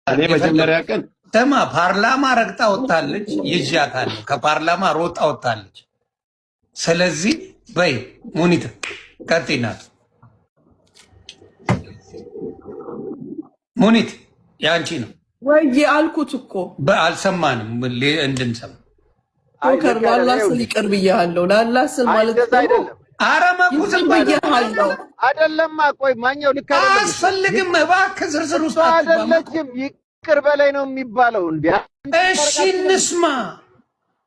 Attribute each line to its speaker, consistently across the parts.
Speaker 1: እኔ መጀመሪያ ቀን
Speaker 2: ተማ ፓርላማ ረግጣ ወጣለች፣ ይዣታለሁ። ከፓርላማ ሮጣ ወጣለች። ስለዚህ በይ ሙኒት ቀጥይናት። ሙኒት ያንቺ ነው
Speaker 3: ወይ አልኩት እኮ
Speaker 2: አልሰማንም። እንድንሰማ
Speaker 3: ጆከር ላላህ ስል ይቅር ብያለሁ። ላላህ ስል ማለት
Speaker 4: አይደለም።
Speaker 2: ኧረ መኩስም
Speaker 3: ብያለሁ
Speaker 4: አይደለም። ቆይ ማኛው ልክ አይደለም።
Speaker 2: አያስፈልግም። እባክህ ዝርዝር ውስጥ
Speaker 4: አይደለችም። ይቅር በላይ ነው የሚባለው እንዴ?
Speaker 2: እሺ እንስማ።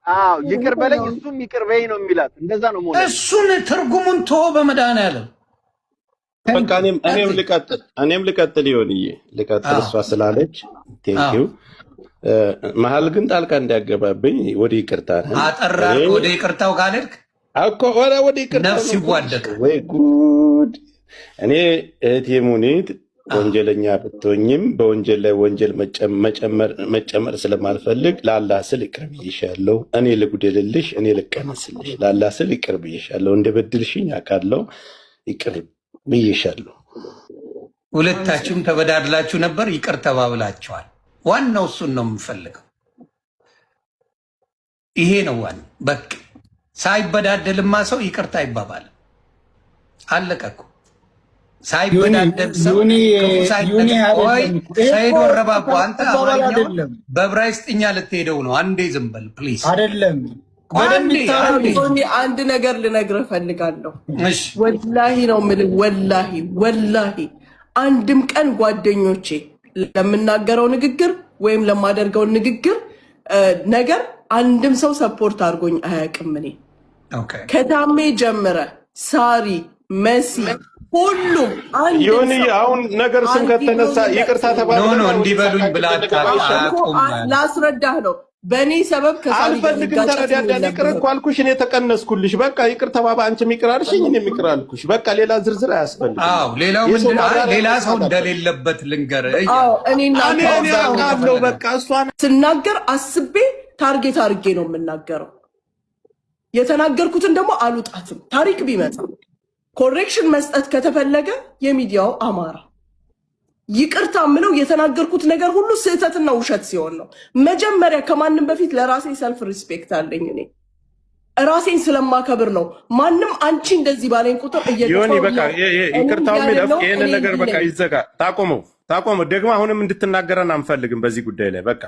Speaker 4: አዎ ይቅር በለኝ፣ እሱም ይቅር በይ ነው የሚላት። እንደዛ ነው ማለት።
Speaker 2: እሱን ትርጉሙን ተወው በመድኃኒዓለም።
Speaker 1: በቃ እኔም ልቀጥል ይሆንዬ ልቀጥል። እሷ ስላለች ቴንኪው። መሀል ግን ጣልቃ እንዲያገባብኝ ወደ ይቅርታ
Speaker 2: አጠራ። ወደ ይቅርታው ካልሄድክ
Speaker 1: እኮ ወደ ይቅርታ
Speaker 2: ነፍስ ይዋደቅ።
Speaker 1: ወይ ጉድ! እኔ እህቴ ሙኒት ወንጀለኛ ብትሆኝም በወንጀል ላይ ወንጀል መጨመር ስለማልፈልግ ለአላህ ስል ይቅር ብዬሻለሁ። እኔ ልጉደልልሽ፣ እኔ ልቀነስልሽ። ለአላህ ስል ይቅር ብዬሻለሁ። እንደ በድልሽኝ አውቃለሁ። ይቅር ብዬሻለሁ።
Speaker 2: ሁለታችሁም ተበዳድላችሁ ነበር፣ ይቅር ተባብላችኋል። ዋናው እሱን ነው የምፈልገው። ይሄ ነው ዋናው። በቃ ሳይበዳደልማ ሰው ይቅርታ አይባባልም። አለቀ እኮ። ሳይበዳደል ሰው ሰይድ ወረባቦ፣ አንተ አማርኛው በዕብራይስጥኛ ልትሄደው ነው። አንዴ ዝም በል ፕሊዝ።
Speaker 5: አይደለም
Speaker 3: አንድ ነገር ልነግርህ እፈልጋለሁ። ወላሂ ነው የምልህ፣ ወላሂ አንድም ቀን ጓደኞቼ ለምናገረው ንግግር ወይም ለማደርገው ንግግር ነገር አንድም ሰው ሰፖርት አድርጎኝ አያውቅም። እኔ ከታሜ ጀምረ ሳሪ፣ መሲ፣ ሁሉም
Speaker 1: ይሁን። አሁን ነገር ስም ከተነሳ ይቅርታ ተባብሎ
Speaker 2: እንዲበሉኝ ብላ
Speaker 3: ላስረዳህ ነው። በእኔ ሰበብ
Speaker 1: አልፈልግም። ተረዳዳን። ይቅር እኮ አልኩሽ፣ እኔ ተቀነስኩልሽ። በቃ ይቅር ተባባ። አንቺም ይቅር አልሽኝ፣ እኔም ይቅር አልኩሽ። በቃ ሌላ ዝርዝር አያስፈልግም።
Speaker 2: ሌላው ሌላ ሰው እንደሌለበት ልንገርህ።
Speaker 3: እኔ
Speaker 1: አውቃለሁ። በቃ እሷን
Speaker 3: ስናገር አስቤ ታርጌት አድርጌ ነው የምናገረው። የተናገርኩትን ደግሞ አልውጣትም። ታሪክ ቢመጣ ኮሬክሽን መስጠት ከተፈለገ የሚዲያው አማራ ይቅርታ ምለው የተናገርኩት ነገር ሁሉ ስህተትና ውሸት ሲሆን ነው። መጀመሪያ ከማንም በፊት ለራሴ ሰልፍ ሪስፔክት አለኝ። እኔ ራሴን ስለማከብር ነው። ማንም አንቺ እንደዚህ ባለኝ ቁጥር
Speaker 1: ይቅርታው ሚለፍ ይህን ነገር በቃ ይዘጋ። ታቆመው ደግሞ አሁንም እንድትናገረን አንፈልግም በዚህ ጉዳይ ላይ በቃ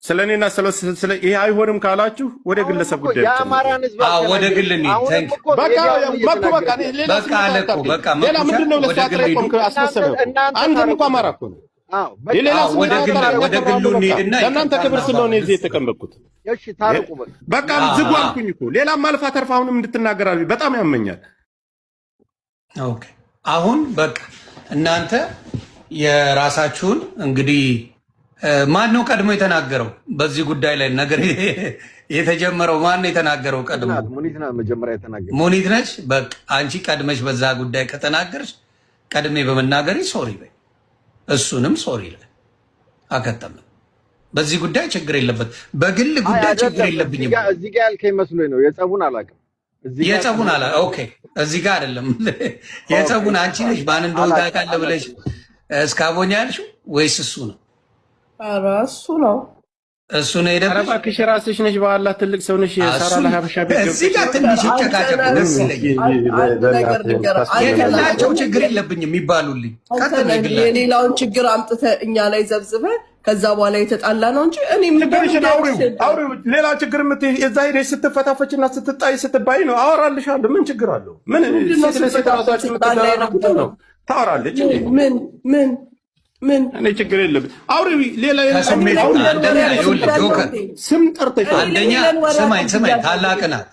Speaker 1: ስለኔና ስለ ይሄ አይሆንም ካላችሁ ወደ ግለሰብ ጉዳይ
Speaker 2: ወደ ግል
Speaker 1: ሌላ ምንድን ነው? አስመሰለው። አንተም እኮ አማራ እኮ ነው።
Speaker 2: ወደ ግሉ እንሂድና
Speaker 1: ለእናንተ ክብር ስለሆነ እዚህ የተቀመጥኩት በቃ ዝጉ አልኩኝ እኮ። ሌላም አልፋ ተርፋ አሁንም እንድትናገራል በጣም ያመኛል።
Speaker 2: አሁን በቃ እናንተ የራሳችሁን እንግዲህ ማን ነው ቀድሞ የተናገረው በዚህ ጉዳይ ላይ ነገር የተጀመረው? ማን ነው የተናገረው ቀድሞ? ሙኒት ነች። በቃ አንቺ ቀድመሽ በዛ ጉዳይ ከተናገርሽ ቀድሜ በመናገሪ ሶሪ በይ፣ እሱንም ሶሪ ላይ አከተመ። በዚህ ጉዳይ ችግር የለበት። በግል ጉዳይ ችግር የለብኝም።
Speaker 4: እዚህ ጋር ያልከኝ መስሎኝ ነው። የጸቡን አላውቅም።
Speaker 2: ኦኬ፣ እዚህ ጋር አይደለም። የጸቡን አንቺ ነሽ ማን እንደሆነ ታውቃለህ ብለሽ እስካቦኛ ያልሽው ወይስ እሱ ነው?
Speaker 3: እሱ ነው
Speaker 2: የደረሰው።
Speaker 1: እባክሽ ራስሽ ነሽ። በኋላ ትልቅ ሰው ነሽ። የሳራ ለሀበሻ ቤት
Speaker 2: እዚህ ጋር ትንሽ ይጨቃጨቁ ደስ ይለኛል። የግላቸው ችግር የለብኝም ይባሉልኝ።
Speaker 3: የሌላውን ችግር አምጥተህ እኛ ላይ ዘብዝበህ ከዛ በኋላ የተጣላ ነው እንጂ እኔም
Speaker 1: አውሪው ሌላ ችግር የዛ ሄደሽ ስትፈታፈችና ስትጣይ ስትባይ ነው አወራልሻለሁ። ምን ችግር አለው? ምን ሴት ራሳችሁ የምትደራረጉት ነው ታወራለች። ምን እኔ ችግር የለብኝ። አውሪ ሌላ ስም ጠርተሽ
Speaker 2: አንደኛ ስማኝ ታላቅ ናት።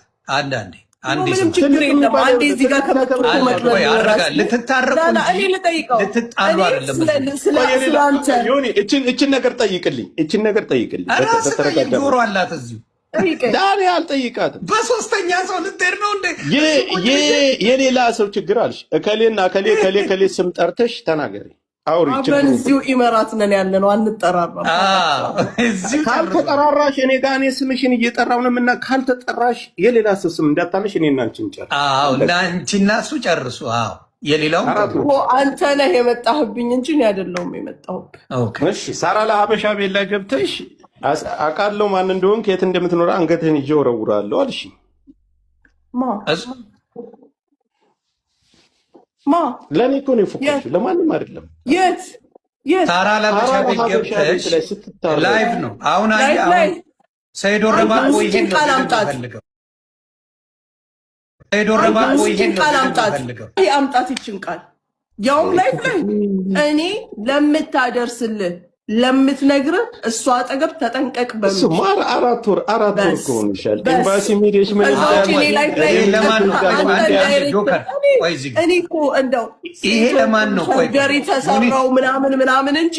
Speaker 3: ምንም ችግር የለም። አንዴ እዚህ ጋር ከመጥቶ
Speaker 2: ልትታረቁ ልትጣሉ አይደለም።
Speaker 1: እችን ነገር ጠይቅልኝ።
Speaker 2: ጆሮ አላት እዚሁ
Speaker 1: ዳኒ አልጠይቃትም።
Speaker 2: በሶስተኛ ሰው ልትሄድ ነው እንዴ?
Speaker 1: የሌላ ሰው ችግር አልሽ። እከሌና ከሌ ስም ጠርተሽ ተናገሪ።
Speaker 3: አብረን እዚሁ ኢመራት ነን ያለ ነው። አንጠራራም።
Speaker 1: ካልተጠራራሽ እኔ ጋር እኔ ስምሽን እየጠራው ነው እና ካልተጠራሽ የሌላ ሰው ስም እንዳታነሽ። እኔና አንቺን ጨርሱ።
Speaker 2: እና አንቺና እሱ ጨርሱ። የሌላው
Speaker 3: አንተ ነህ የመጣህብኝ እንጂ እኔ አይደለሁም የመጣሁብህ።
Speaker 1: እሺ ሳራ ለሀበሻ ቤት ላይ ገብተሽ አውቃለሁ ማን እንደሆንክ የት እንደምትኖር አንገትህን ይዤ እወረውራለሁ አልሽ። ለእኔ እኮ ነው የፎከርሽው፣ ለማንም አይደለም።
Speaker 3: የት
Speaker 2: ሳራ ለሀበሻ ቤት ገብተሽ ላይቭ ነው አሁን ሰይዶ ረባቆ ይሄን ነው ፈልገው ሰይዶ ረባቆ ይሄን ነው ፈልገው
Speaker 3: አምጣት ይችን ቃል ያውም ላይፍ ላይ እኔ ለምታደርስልህ ለምትነግርህ እሷ አጠገብ ተጠንቀቅ በሉ።
Speaker 1: ማር አራት ወር ከሆንሻል ኤምባሲ ሜዲሽ ምን
Speaker 3: እኔ እኮ እንደው
Speaker 2: ይሄ ለማን ነው
Speaker 3: ገሪ ተሰራው ምናምን እንጂ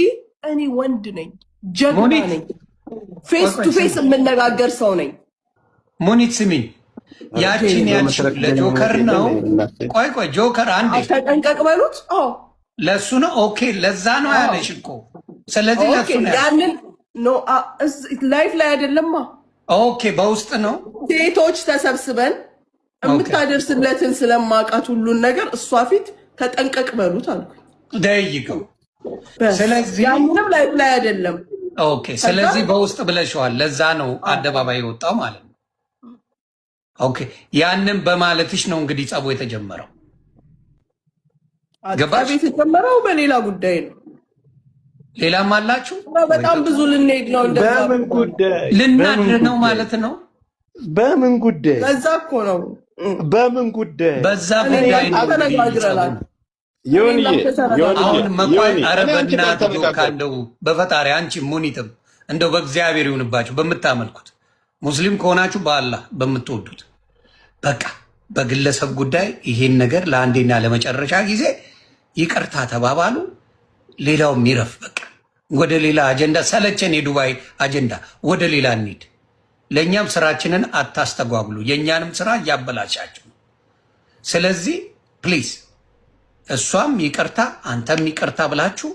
Speaker 3: እኔ ወንድ ነኝ፣ ጀግና ነኝ፣ ፌስ ቱ ፌስ የምነጋገር ሰው ነኝ።
Speaker 2: ሙኒት ስሚኝ፣ ያቺን ለጆከር ነው። ቆይ ጆከር አንዴ
Speaker 3: ተጠንቀቅ በሉት።
Speaker 2: ለሱ ነው። ኦኬ ለዛ ነው ያለሽ እኮ። ስለዚህ ለሱ ነው
Speaker 3: ያንን ነው ላይፍ ላይ አይደለማ።
Speaker 2: ኦኬ በውስጥ ነው።
Speaker 3: ሴቶች ተሰብስበን የምታደርስለትን ስለማውቃት ሁሉን ነገር እሷ ፊት ተጠንቀቅ በሉት አልኩኝ።
Speaker 2: ደይቀው ስለዚህ
Speaker 3: ያንንም ላይፍ ላይ አይደለም።
Speaker 2: ኦኬ ስለዚህ በውስጥ ብለሽዋል። ለዛ ነው አደባባይ የወጣው ማለት ነው። ኦኬ ያንን በማለትሽ ነው እንግዲህ ጸቡ የተጀመረው።
Speaker 3: ገባሽ? የተጀመረው በሌላ ጉዳይ ነው።
Speaker 2: ሌላም አላችሁ?
Speaker 3: በጣም ብዙ ልንሄድ ነው። እንደዛ
Speaker 1: በምን ጉዳይ
Speaker 2: ልናድር ነው ማለት ነው?
Speaker 1: በምን ጉዳይ?
Speaker 3: በዛ እኮ ነው።
Speaker 1: በምን ጉዳይ?
Speaker 2: በዛ ጉዳይ ነው
Speaker 3: ተነጋግረናል።
Speaker 2: አሁን መቋይ አረበናት ካለው በፈጣሪ አንቺ ሙኒትም እንደው በእግዚአብሔር ይሁንባችሁ በምታመልኩት ሙስሊም ከሆናችሁ በአላህ በምትወዱት በቃ በግለሰብ ጉዳይ ይሄን ነገር ለአንዴና ለመጨረሻ ጊዜ ይቅርታ ተባባሉ። ሌላው ሚረፍ በቃ ወደ ሌላ አጀንዳ ሰለቸን። የዱባይ አጀንዳ ወደ ሌላ እንሂድ። ለእኛም ስራችንን አታስተጓጉሉ። የእኛንም ስራ እያበላሻችሁ። ስለዚህ ፕሊዝ እሷም ይቅርታ አንተም ይቅርታ ብላችሁ